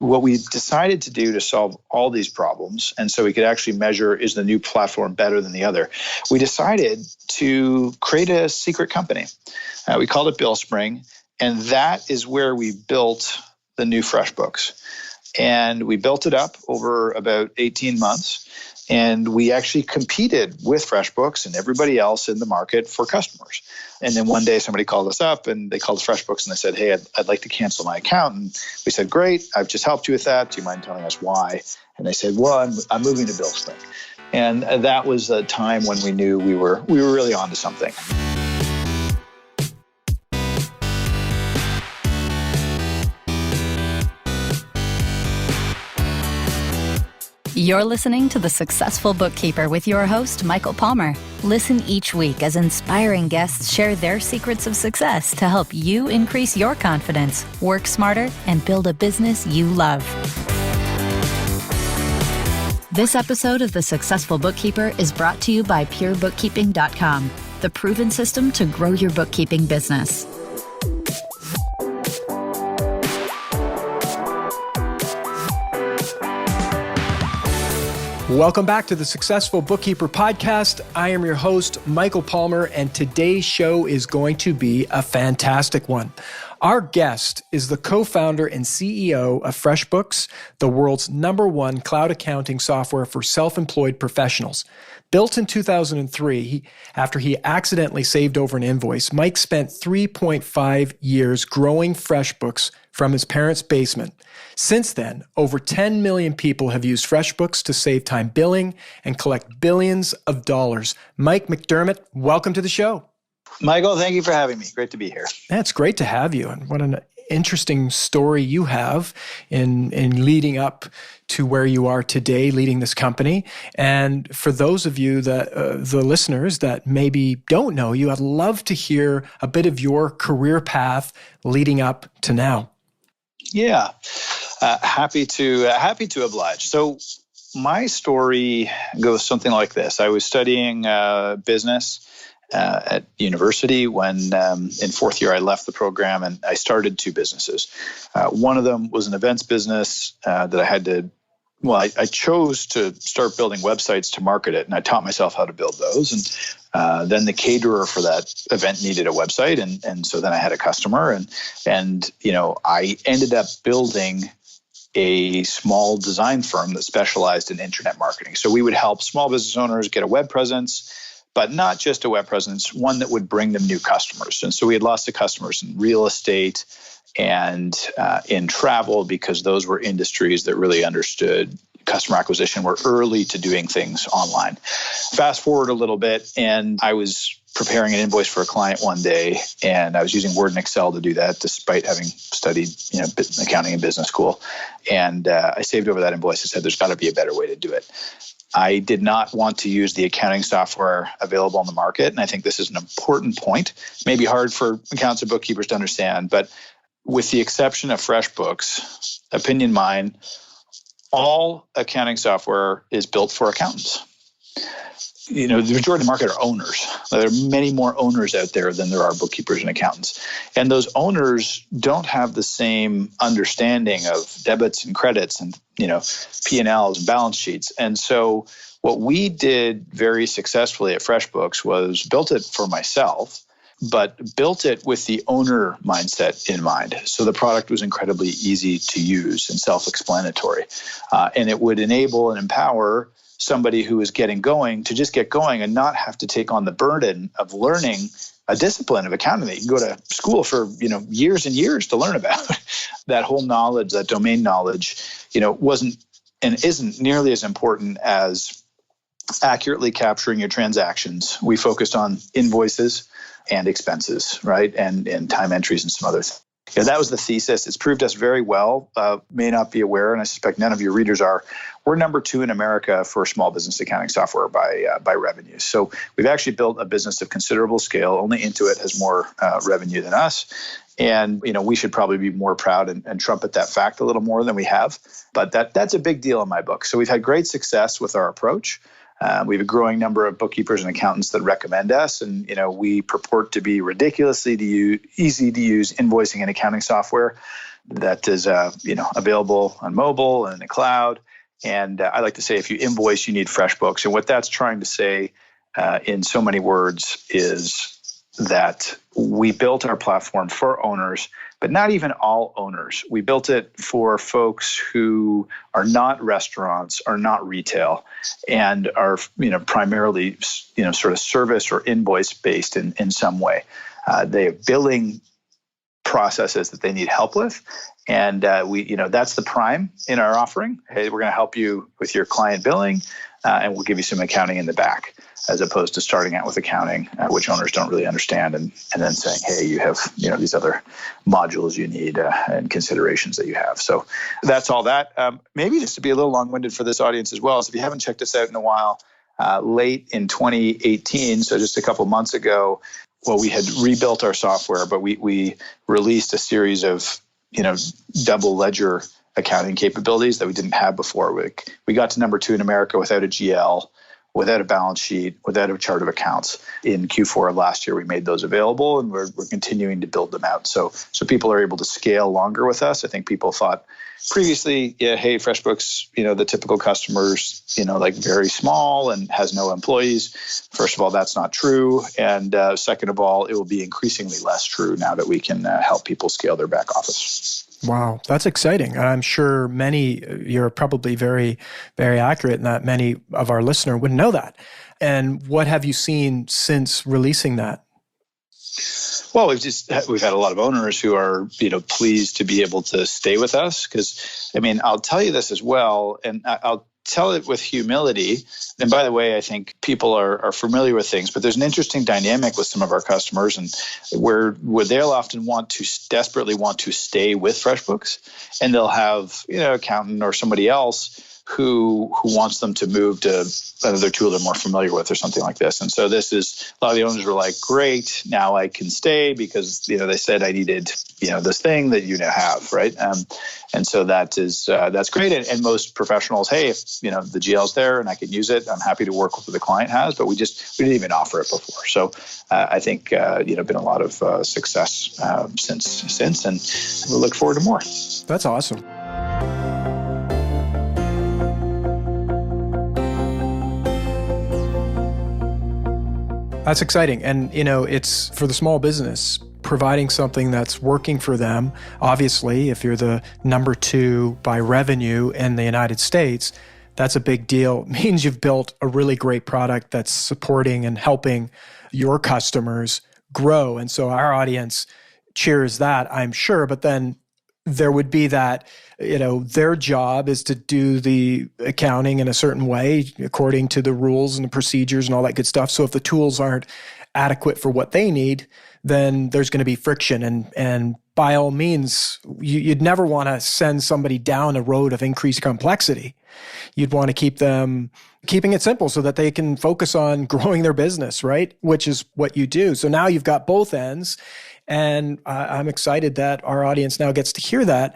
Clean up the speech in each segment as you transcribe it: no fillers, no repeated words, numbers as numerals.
What we decided to do to solve all these problems, and so we could actually measure, is the new platform better than the other, we decided to create a secret company. We called it BillSpring, and that is where we built the new FreshBooks. And we built it up over about 18 months. And we actually competed with FreshBooks and everybody else in the market for customers. And then one day somebody called us up and they called FreshBooks and they said, hey, I'd like to cancel my account. And we said, great, I've just helped you with that. Do you mind telling us why? And they said, well, I'm moving to BillSpring. And that was a time when we knew we were really onto something. You're listening to The Successful Bookkeeper with your host, Michael Palmer. Listen each week as inspiring guests share their secrets of success to help you increase your confidence, work smarter, and build a business you love. This episode of The Successful Bookkeeper is brought to you by PureBookkeeping.com, the proven system to grow your bookkeeping business. Welcome back to the Successful Bookkeeper podcast. I am your host, Michael Palmer, and today's show is going to be a fantastic one. Our guest is the co-founder and CEO of FreshBooks, the world's #1 cloud accounting software for self-employed professionals. Built in 2003, after he accidentally saved over an invoice, Mike spent 3.5 years growing FreshBooks from his parents' basement. Since then, over 10 million people have used FreshBooks to save time billing and collect billions of dollars. Mike McDerment, welcome to the show. Michael, thank you for having me. Great to be here. It's great to have you. And what an interesting story you have in leading up to where you are today, leading this company. And for those of you that the listeners that maybe don't know you, I'd love to hear a bit of your career path leading up to now. Yeah, happy to oblige. So my story goes something like this. I was studying business at university when in fourth year I left the program and I started two businesses. One of them was an events business that I had to, I chose to start building websites to market it, and I taught myself how to build those. And then the caterer for that event needed a website, and so then I had a customer, and I ended up building a small design firm that specialized in internet marketing. So we would help small business owners get a web presence, but not just a web presence, one that would bring them new customers. And so we had lots of customers in real estate and in travel, because those were industries that really understood customer acquisition, were early to doing things online. Fast forward a little bit, and I was preparing an invoice for a client one day, and I was using Word and Excel to do that, despite having studied, accounting in business school. And I saved over that invoice and said, there's got to be a better way to do it. I did not want to use the accounting software available on the market, and I think this is an important point. Maybe hard for accountants and bookkeepers to understand, but with the exception of FreshBooks, opinion mine, all accounting software is built for accountants. The majority of the market are owners. There are many more owners out there than there are bookkeepers and accountants. And those owners don't have the same understanding of debits and credits and, P&Ls and balance sheets. And so what we did very successfully at FreshBooks was built it for myself, but built it with the owner mindset in mind. So the product was incredibly easy to use and self-explanatory. And it would enable and empower somebody who is getting going to just get going and not have to take on the burden of learning a discipline of accounting that you can go to school for, years and years to learn about. That whole knowledge, that domain knowledge, wasn't and isn't nearly as important as accurately capturing your transactions. We focused on invoices and expenses, right? And time entries and some other things. That was the thesis. It's proved us very well. May not be aware, and I suspect none of your readers are. We're #2 in America for small business accounting software by revenue. So we've actually built a business of considerable scale. Only Intuit has more revenue than us. And, we should probably be more proud and trumpet that fact a little more than we have. But that's a big deal in my book. So we've had great success with our approach. We have a growing number of bookkeepers and accountants that recommend us, and we purport to be ridiculously easy to use invoicing and accounting software. that is available on mobile and in the cloud. And I like to say, if you invoice, you need FreshBooks. And what that's trying to say in so many words is that we built our platform for owners, but not even all owners. We built it for folks who are not restaurants, are not retail, and are primarily sort of service or invoice based in some way. They have billing processes that they need help with, and that's the prime in our offering. Hey, we're going to help you with your client billing, and we'll give you some accounting in the back, as opposed to starting out with accounting, which owners don't really understand, and then saying, hey, you have these other modules you need and considerations that you have. So that's all that. Maybe just to be a little long-winded for this audience as well, so if you haven't checked us out in a while, late in 2018, so just a couple months ago, we had rebuilt our software, but we released a series of double ledger accounting capabilities that we didn't have before. We got to number 2 in America without a GL, without a balance sheet, without a chart of accounts. In Q4 of last year, we made those available, and we're continuing to build them out. So people are able to scale longer with us. I think people thought previously, hey, FreshBooks, the typical customer's, like very small and has no employees. First of all, that's not true. And second of all, it will be increasingly less true now that we can help people scale their back office. Wow, that's exciting. I'm sure you're probably very, very accurate in that many of our listeners wouldn't know that. And what have you seen since releasing that? Well, we've had a lot of owners who are, pleased to be able to stay with us, because, I'll tell you this as well, and I'll tell it with humility. And by the way, I think people are familiar with things, but there's an interesting dynamic with some of our customers, and where they'll often desperately want to stay with FreshBooks, and they'll have, accountant or somebody else who wants them to move to another tool they're more familiar with or something like this. And so this is, a lot of the owners were like, great, now I can stay because, they said I needed, this thing that you now have, right? And so that's great. And most professionals, hey, if, the GL's there and I can use it, I'm happy to work with what the client has, but we didn't even offer it before. So I think, been a lot of success since, and we look forward to more. That's awesome. That's exciting. And, it's for the small business, providing something that's working for them. Obviously, if you're the number 2 by revenue in the United States, that's a big deal. It means you've built a really great product that's supporting and helping your customers grow. And so our audience cheers that, I'm sure. But then there would be that, their job is to do the accounting in a certain way according to the rules and the procedures and all that good stuff. So if the tools aren't adequate for what they need, then there's going to be friction. And by all means, you'd never want to send somebody down a road of increased complexity. You'd want to keeping it simple so that they can focus on growing their business, right? Which is what you do. So now you've got both ends. And I'm excited that our audience now gets to hear that.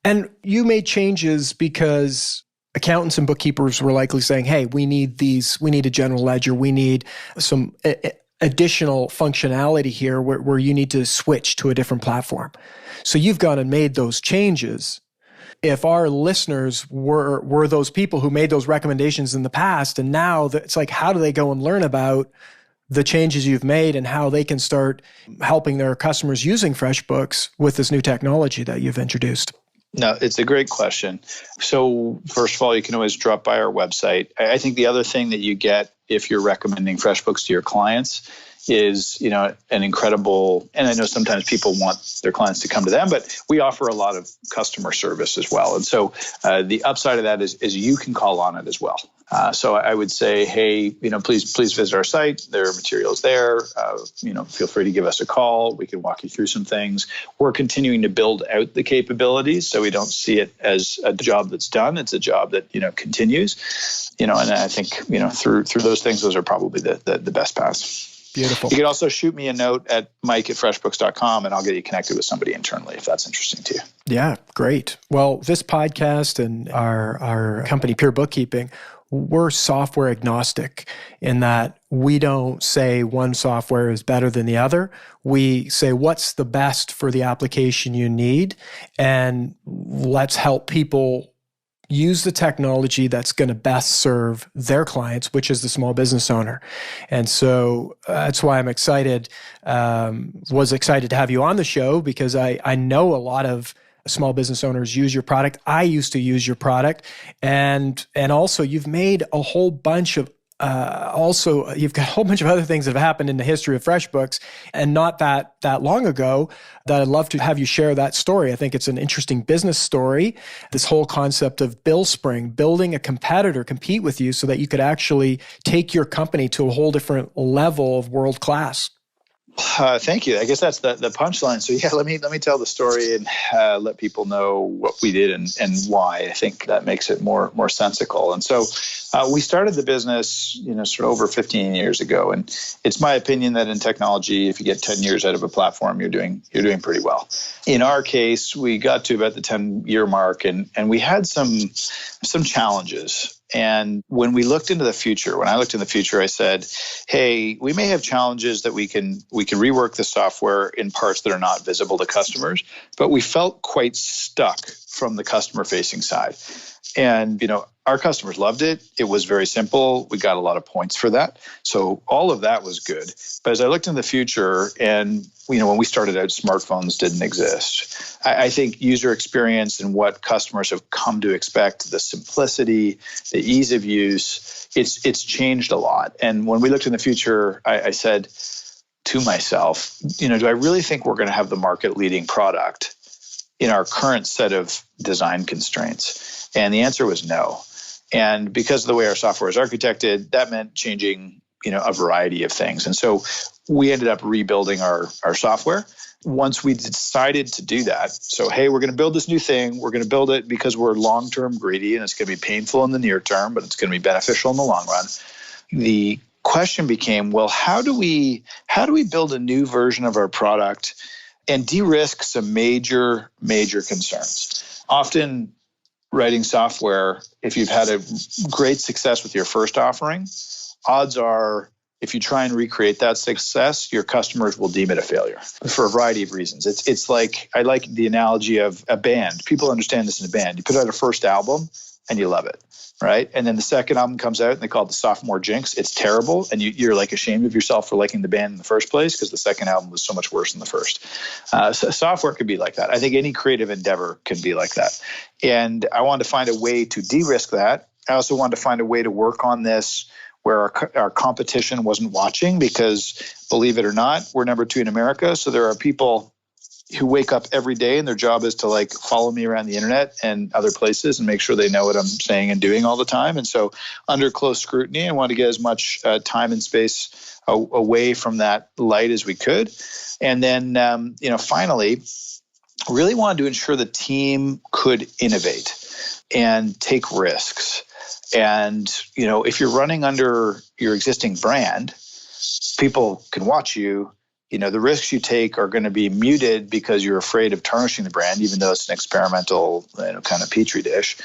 And you made changes because accountants and bookkeepers were likely saying, hey, we need a general ledger. We need some additional functionality here where you need to switch to a different platform. So you've gone and made those changes. If our listeners were those people who made those recommendations in the past, and now it's like, how do they go and learn about the changes you've made and how they can start helping their customers using FreshBooks with this new technology that you've introduced? No, it's a great question. So first of all, you can always drop by our website. I think the other thing that you get if you're recommending FreshBooks to your clients is, an incredible, and I know sometimes people want their clients to come to them, but we offer a lot of customer service as well. And so the upside of that is you can call on it as well. So I would say, hey, please visit our site. There are materials there. Feel free to give us a call. We can walk you through some things. We're continuing to build out the capabilities, so we don't see it as a job that's done. It's a job that continues. And I think through those things, those are probably the best paths. Beautiful. You could also shoot me a note at mike@freshbooks.com, and I'll get you connected with somebody internally if that's interesting to you. Yeah, great. Well, this podcast and our company, Pure Bookkeeping, we're software agnostic in that we don't say one software is better than the other. We say what's the best for the application you need, and let's help people use the technology that's going to best serve their clients, which is the small business owner. And so that's why I'm excited, was excited to have you on the show, because I know a lot of small business owners use your product. I used to use your product. And also you've made a whole bunch of you've got a whole bunch of other things that have happened in the history of FreshBooks, and not that long ago, that I'd love to have you share that story. I think it's an interesting business story, this whole concept of BillSpring, building a competitor compete with you so that you could actually take your company to a whole different level of world class. Thank you. I guess that's the punchline. So yeah, let me tell the story and let people know what we did and why. I think that makes it more sensical. And so we started the business, sort of over 15 years ago. And it's my opinion that in technology, if you get 10 years out of a platform, you're doing pretty well. In our case, we got to about the 10-year mark, and we had some challenges. And when I looked in the future, I said, hey, we may have challenges that we can rework the software in parts that are not visible to customers, but we felt quite stuck from the customer facing side. And, our customers loved it. It was very simple. We got a lot of points for that. So all of that was good. But as I looked in the future, and, when we started out, smartphones didn't exist. I think user experience and what customers have come to expect, the simplicity, the ease of use, it's changed a lot. And when we looked in the future, I said to myself, do I really think we're going to have the market leading product in our current set of design constraints? And the answer was no. And because of the way our software is architected, that meant changing, a variety of things. And so we ended up rebuilding our software. Once we decided to do that, so, hey, we're going to build this new thing. We're going to build it because we're long-term greedy, and it's going to be painful in the near term, but it's going to be beneficial in the long run. The question became, well, how do we build a new version of our product and de-risk some major concerns? Often, writing software, if you've had a great success with your first offering, odds are if you try and recreate that success, your customers will deem it a failure for a variety of reasons. It's like, I like the analogy of a band. People understand this in a band. You put out a first album and you love it, right? And then the second album comes out and they call it the sophomore jinx. It's terrible. And you're like ashamed of yourself for liking the band in the first place because the second album was so much worse than the first. So software could be like that. I think any creative endeavor can be like that. And I wanted to find a way to de-risk that. I also wanted to find a way to work on this where our competition wasn't watching, because believe it or not, we're number 2 in America. So there are people who wake up every day and their job is to follow me around the internet and other places and make sure they know what I'm saying and doing all the time. And so under close scrutiny, I wanted to get as much time and space away from that light as we could. And then, finally, really wanted to ensure the team could innovate and take risks. And, if you're running under your existing brand, people can watch you. The risks you take are going to be muted because you're afraid of tarnishing the brand, even though it's an experimental kind of petri dish.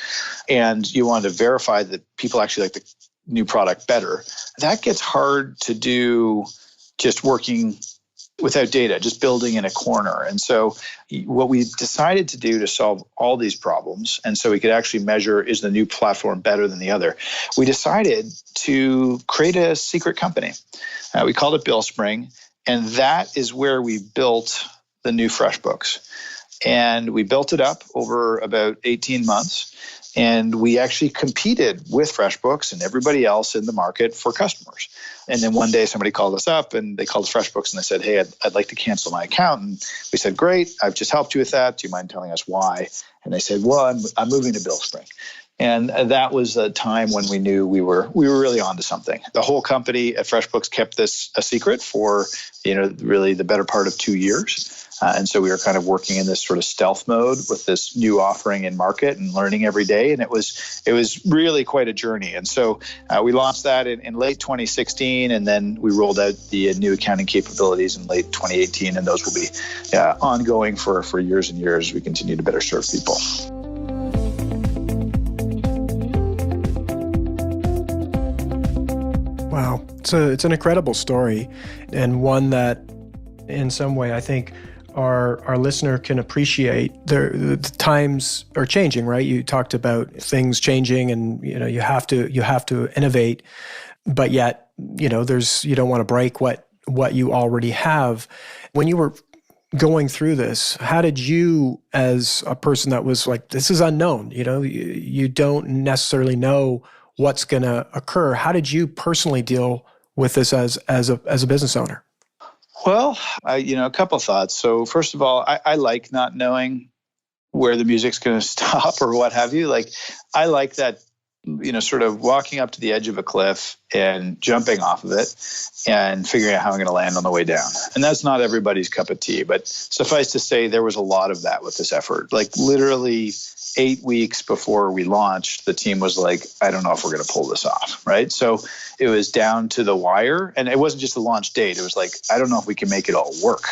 And you want to verify that people actually like the new product better. That gets hard to do just working without data, just building in a corner. And so what we decided to do to solve all these problems, and so we could actually measure, is the new platform better than the other? We decided to create a secret company. We called it BillSpring. And that is where we built the new FreshBooks. And we built it up over about 18 months. And we actually competed with FreshBooks and everybody else in the market for customers. And then one day somebody called us up and they called us FreshBooks and they said, hey, I'd like to cancel my account. And we said, great, I've just helped you with that. Do you mind telling us why? And they said, well, I'm moving to BillSpring. And that was a time when we knew we were really onto something. The whole company at FreshBooks kept this a secret for, really the better part of 2 years. And so we were kind of working in this sort of stealth mode with this new offering in market and learning every day. And it was really quite a journey. And so we launched that in late 2016, and then we rolled out the new accounting capabilities in late 2018. And those will be ongoing for years and years as we continue to better serve people. Wow. It's an incredible story, and one that in some way I think our listener can appreciate. The times are changing, right? You talked about things changing, and you have to innovate, but yet you don't want to break what you already have. When you were going through this, how did you, as a person that was like, this is unknown, you don't necessarily know what's going to occur. How did you personally deal with this as a business owner? Well, a couple of thoughts. So first of all, I like not knowing where the music's going to stop or what have you. Like, I like that, sort of walking up to the edge of a cliff and jumping off of it and figuring out how I'm going to land on the way down. And that's not everybody's cup of tea, but suffice to say, there was a lot of that with this effort. Like, literally 8 weeks before we launched, the team was like, I don't know if we're going to pull this off, right? So it was down to the wire, and it wasn't just the launch date. It was like, I don't know if we can make it all work.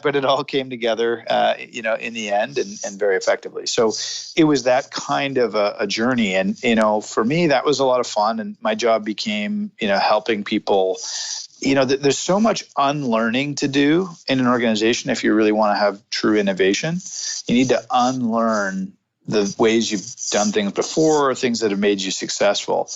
But it all came together, in the end, and very effectively. So it was that kind of a journey. And, for me, that was a lot of fun. And my job became, helping people. There's so much unlearning to do in an organization if you really want to have true innovation. You need to unlearn the ways you've done things before, things that have made you successful.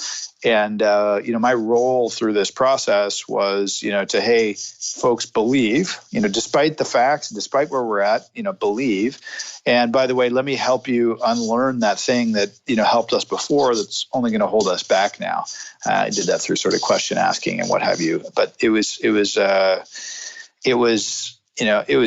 And, my role through this process was, hey, folks, believe, despite the facts, despite where we're at, believe. And by the way, let me help you unlearn that thing that, helped us before that's only going to hold us back now. I did that through sort of question asking and what have you. But it was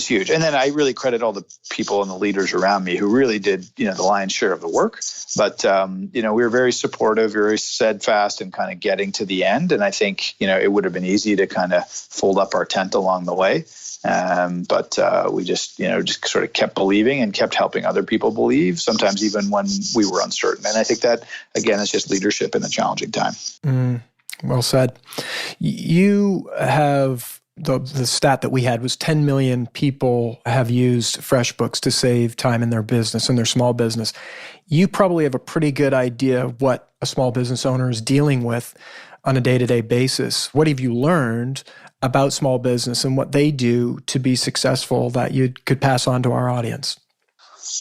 huge. And then I really credit all the people and the leaders around me who really did, the lion's share of the work. But, we were very supportive, very steadfast in kind of getting to the end. And I think, it would have been easy to kind of fold up our tent along the way. But we just sort of kept believing and kept helping other people believe, sometimes even when we were uncertain. And I think that, again, is just leadership in a challenging time. Well said. You have... The stat that we had was 10 million people have used FreshBooks to save time in their business, in their small business. You probably have a pretty good idea of what a small business owner is dealing with on a day-to-day basis. What have you learned about small business and what they do to be successful that you could pass on to our audience?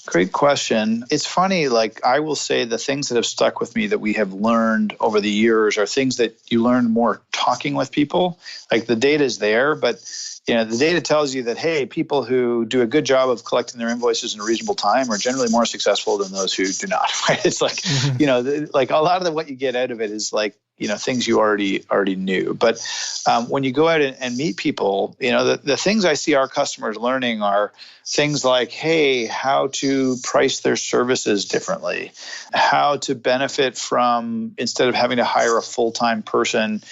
Great question. It's funny, like I will say the things that have stuck with me that we have learned over the years are things that you learn more talking with people. Like, the data is there, but the data tells you that, hey, people who do a good job of collecting their invoices in a reasonable time are generally more successful than those who do not. Right? It's like, like a lot of what you get out of it is like, things you already knew. But when you go out and meet people, the things I see our customers learning are things like, hey, how to price their services differently, how to benefit from, instead of having to hire a full-time person,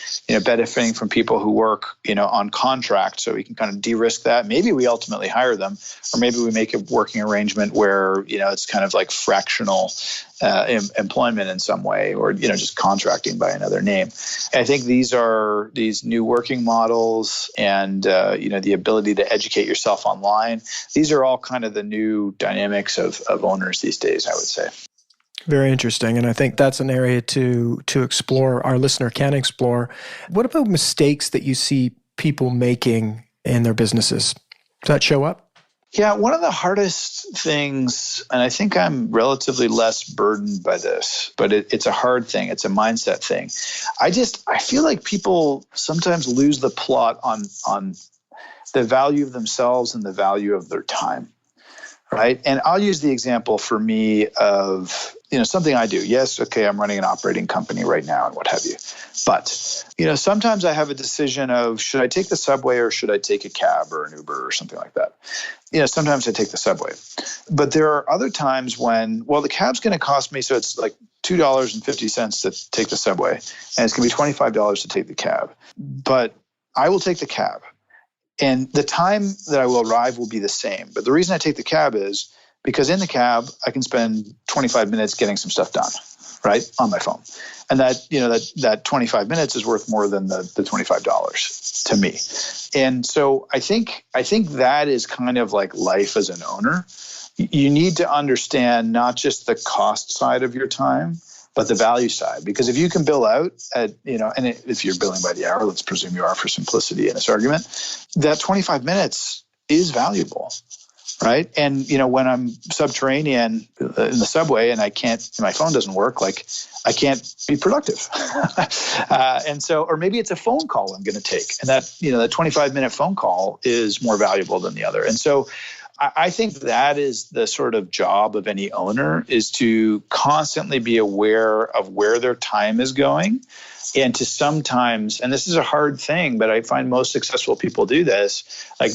benefiting from people who work, on contract, so we can kind of de-risk that. Maybe we ultimately hire them, or maybe we make a working arrangement where, it's kind of like fractional employment in some way, or, just contracting by another name. And I think these new working models and, the ability to educate yourself online. These are all kind of the new dynamics of owners these days, I would say. Very interesting. And I think that's an area to explore, our listener can explore. What about mistakes that you see people making in their businesses? Does that show up? Yeah, one of the hardest things, and I think I'm relatively less burdened by this, but it's a hard thing. It's a mindset thing. I feel like people sometimes lose the plot on the value of themselves and the value of their time, right? And I'll use the example for me of, something I do. Yes, okay, I'm running an operating company right now and what have you. But, sometimes I have a decision of, should I take the subway or should I take a cab or an Uber or something like that? Sometimes I take the subway. But there are other times when, the cab's going to cost me, so it's like $2.50 to take the subway, and it's going to be $25 to take the cab. But I will take the cab. And the time that I will arrive will be the same. But the reason I take the cab is because in the cab, I can spend 25 minutes getting some stuff done, right, on my phone. And that 25 minutes is worth more than the $25 to me. And so I think that is kind of like life as an owner. You need to understand not just the cost side of your time, but the value side. Because if you can bill out at, and if you're billing by the hour, let's presume you are for simplicity in this argument, that 25 minutes is valuable. Right. And, when I'm subterranean in the subway and my phone doesn't work, I can't be productive. Or maybe it's a phone call I'm going to take. And that 25-minute phone call is more valuable than the other. And so I think that is the sort of job of any owner, is to constantly be aware of where their time is going. And to sometimes, and this is a hard thing, but I find most successful people do this,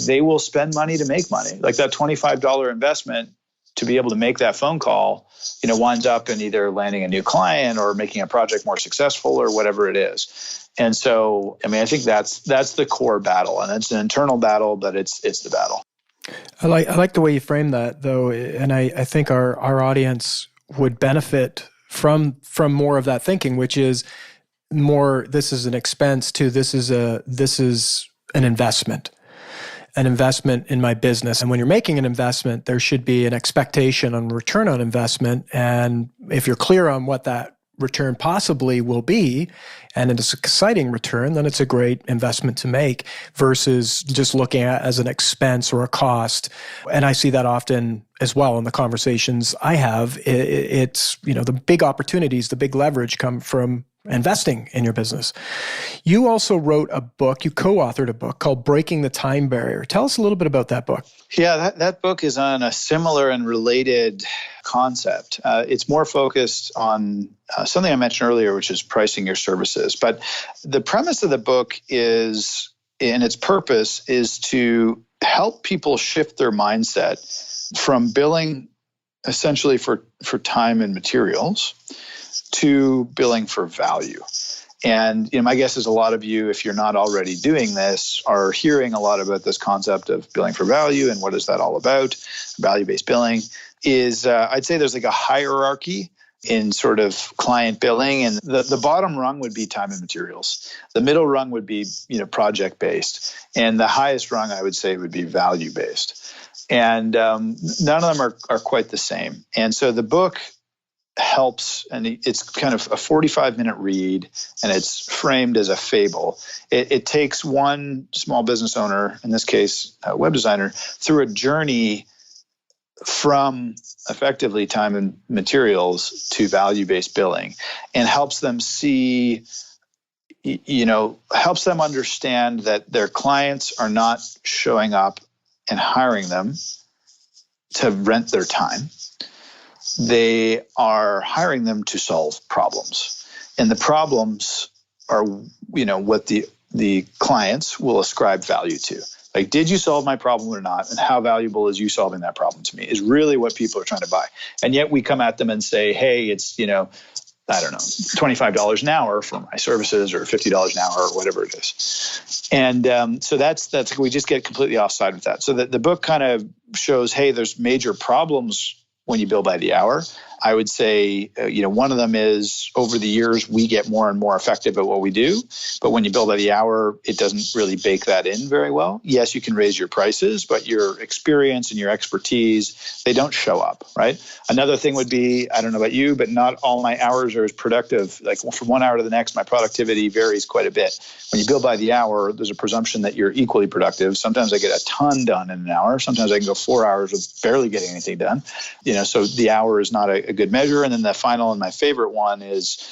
they will spend money to make money. Like that $25 investment to be able to make that phone call, winds up in either landing a new client or making a project more successful or whatever it is. And so, I think that's the core battle, and it's an internal battle, but it's the battle. I like the way you frame that, though, and I think our audience would benefit from more of that thinking, which is more, this is an expense to this is an investment in my business. And when you're making an investment, there should be an expectation on return on investment. And if you're clear on what that return possibly will be, and it's an exciting return, then it's a great investment to make versus just looking at it as an expense or a cost. And I see that often as well in the conversations I have. It's, the big opportunities, the big leverage come from investing in your business. You also wrote a book, you co-authored a book called Breaking the Time Barrier. Tell us a little bit about that book. Yeah, that book is on a similar and related concept. It's more focused on something I mentioned earlier, which is pricing your services. But the premise of the book is, and its purpose is to help people shift their mindset from billing essentially for time and materials to billing for value. And my guess is a lot of you, if you're not already doing this, are hearing a lot about this concept of billing for value and what is that all about. Value-based billing is, I'd say there's a hierarchy in sort of client billing, and the bottom rung would be time and materials. The middle rung would be project-based, and the highest rung I would say would be value-based. And none of them are quite the same. And so the book helps, and it's kind of a 45-minute read, and it's framed as a fable. It takes one small business owner, in this case a web designer, through a journey from effectively time and materials to value-based billing, and helps them see, helps them understand that their clients are not showing up and hiring them to rent their time. They are hiring them to solve problems. And the problems are, what the clients will ascribe value to. Did you solve my problem or not? And how valuable is you solving that problem to me is really what people are trying to buy. And yet we come at them and say, hey, it's, $25 an hour for my services, or $50 an hour, or whatever it is. And so that's we just get completely offside with that. So the book kind of shows, hey, there's major problems when you bill by the hour. I would say, one of them is, over the years, we get more and more effective at what we do. But when you bill by the hour, it doesn't really bake that in very well. Yes, you can raise your prices, but your experience and your expertise, they don't show up, right? Another thing would be, I don't know about you, but not all my hours are as productive. From 1 hour to the next, my productivity varies quite a bit. When you bill by the hour, there's a presumption that you're equally productive. Sometimes I get a ton done in an hour. Sometimes I can go 4 hours with barely getting anything done. So the hour is not a good measure. And then the final and my favorite one is,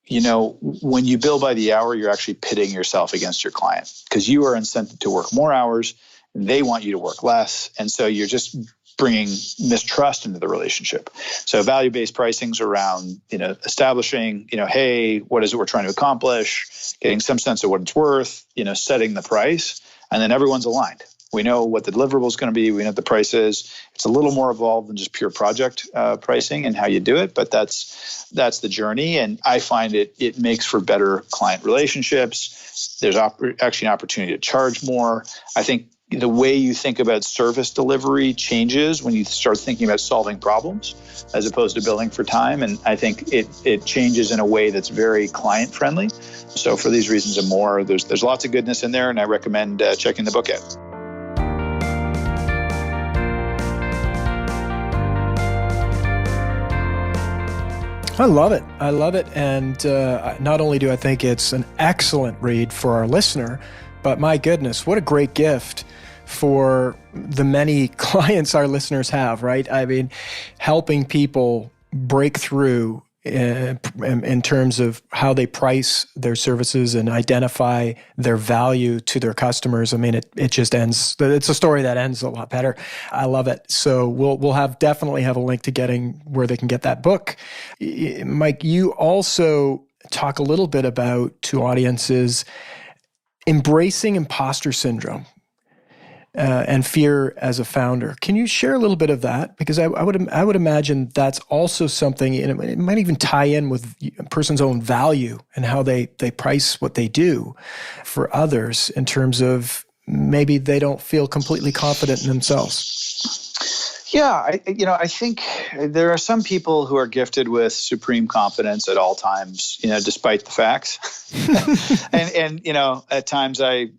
when you bill by the hour, you're actually pitting yourself against your client, because you are incented to work more hours. They want you to work less. And so you're just bringing mistrust into the relationship. So value-based pricing's around, establishing, hey, what is it we're trying to accomplish, getting some sense of what it's worth, setting the price, and then everyone's aligned. We know what the deliverable is going to be. We know what the price is. It's a little more evolved than just pure project pricing and how you do it, but that's the journey. And I find it makes for better client relationships. There's actually an opportunity to charge more. I think the way you think about service delivery changes when you start thinking about solving problems as opposed to billing for time. And I think it changes in a way that's very client friendly. So for these reasons and more, there's lots of goodness in there, and I recommend checking the book out. I love it. I love it. And not only do I think it's an excellent read for our listener, but my goodness, what a great gift for the many clients our listeners have, right? I mean, helping people break through in terms of how they price their services and identify their value to their customers. I mean, it just ends. It's a story that ends a lot better. I love it. So we'll definitely have a link to getting where they can get that book. Mike, you also talk a little bit about, to audiences, embracing imposter syndrome. And fear as a founder. Can you share a little bit of that? Because I would imagine that's also something, and it might even tie in with a person's own value and how they price what they do for others in terms of maybe they don't feel completely confident in themselves. Yeah, I think there are some people who are gifted with supreme confidence at all times, despite the facts. and at times I,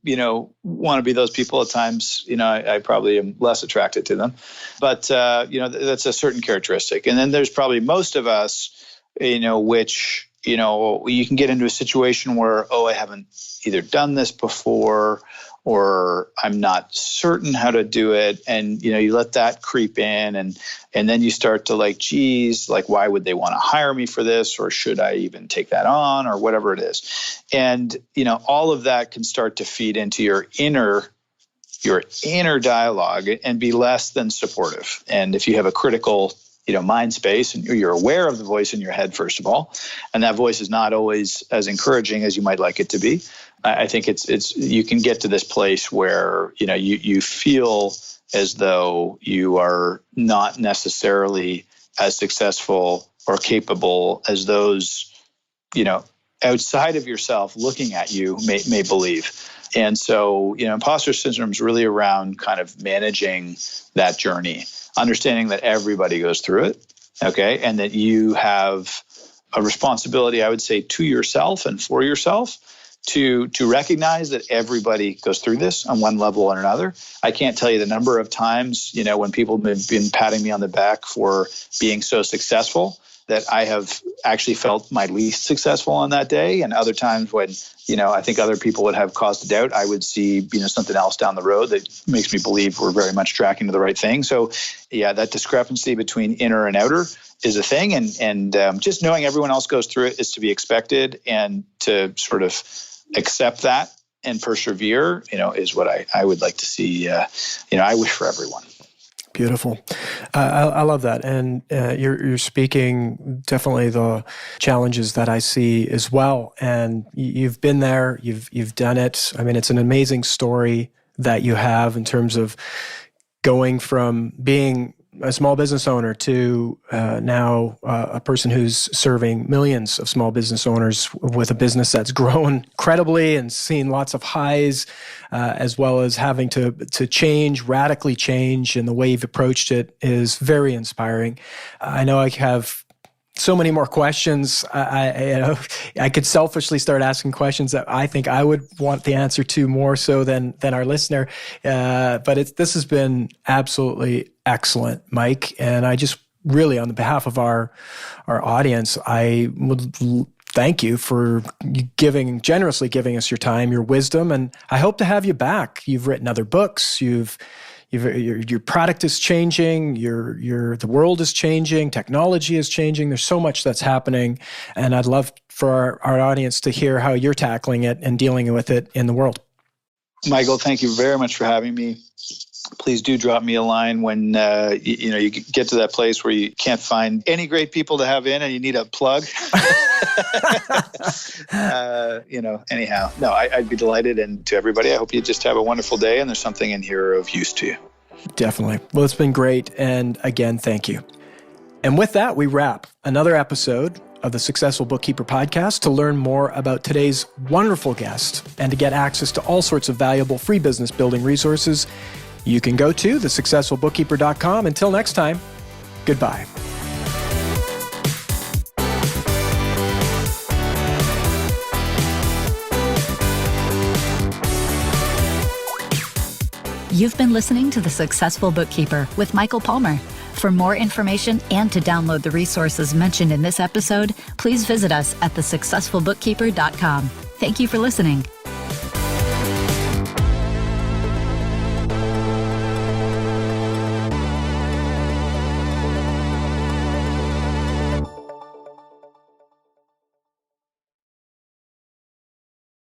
want to be those people. At times, I probably am less attracted to them. But, that's a certain characteristic. And then there's probably most of us, which, you can get into a situation where, I haven't either done this before, or I'm not certain how to do it. And, you let that creep in and then you start to why would they want to hire me for this? Or should I even take that on, or whatever it is? And, all of that can start to feed into your inner dialogue and be less than supportive. And if you have a critical, mind space, and you're aware of the voice in your head, first of all, and that voice is not always as encouraging as you might like it to be, I think it's you can get to this place where, you feel as though you are not necessarily as successful or capable as those, outside of yourself looking at you may believe. And so, imposter syndrome is really around kind of managing that journey, understanding that everybody goes through it, okay, and that you have a responsibility, I would say, to yourself and for yourself to recognize that everybody goes through this on one level or another. I can't tell you the number of times, when people have been patting me on the back for being so successful, that I have actually felt my least successful on that day. And other times when, I think other people would have cause to doubt, I would see, something else down the road that makes me believe we're very much tracking to the right thing. So yeah, that discrepancy between inner and outer is a thing. And just knowing everyone else goes through it is to be expected, and to sort of accept that and persevere, is what I would like to see. I wish for everyone. Beautiful. I love that. And you're speaking definitely the challenges that I see as well. And you've been there, you've done it. I mean, it's an amazing story that you have in terms of going from being a small business owner to now a person who's serving millions of small business owners with a business that's grown incredibly and seen lots of highs, as well as having to radically change. And the way you've approached it is very inspiring. I know I have so many more questions. I could selfishly start asking questions that I think I would want the answer to more so than our listener. But this has been absolutely excellent, Mike. And I just really, on the behalf of our audience, I would thank you for generously giving us your time, your wisdom, and I hope to have you back. You've written other books. Your product is changing. The world is changing. Technology is changing. There's so much that's happening, and I'd love for our audience to hear how you're tackling it and dealing with it in the world. Michael, thank you very much for having me. Please do drop me a line when you get to that place where you can't find any great people to have in and you need a plug. Anyhow, no, I'd be delighted. And to everybody, I hope you just have a wonderful day and there's something in here of use to you. Definitely. Well, it's been great. And again, thank you. And with that, we wrap another episode of the Successful Bookkeeper podcast. To learn more about today's wonderful guest and to get access to all sorts of valuable free business building resources, you can go to thesuccessfulbookkeeper.com. Until next time, goodbye. You've been listening to The Successful Bookkeeper with Michael Palmer. For more information and to download the resources mentioned in this episode, please visit us at thesuccessfulbookkeeper.com. Thank you for listening.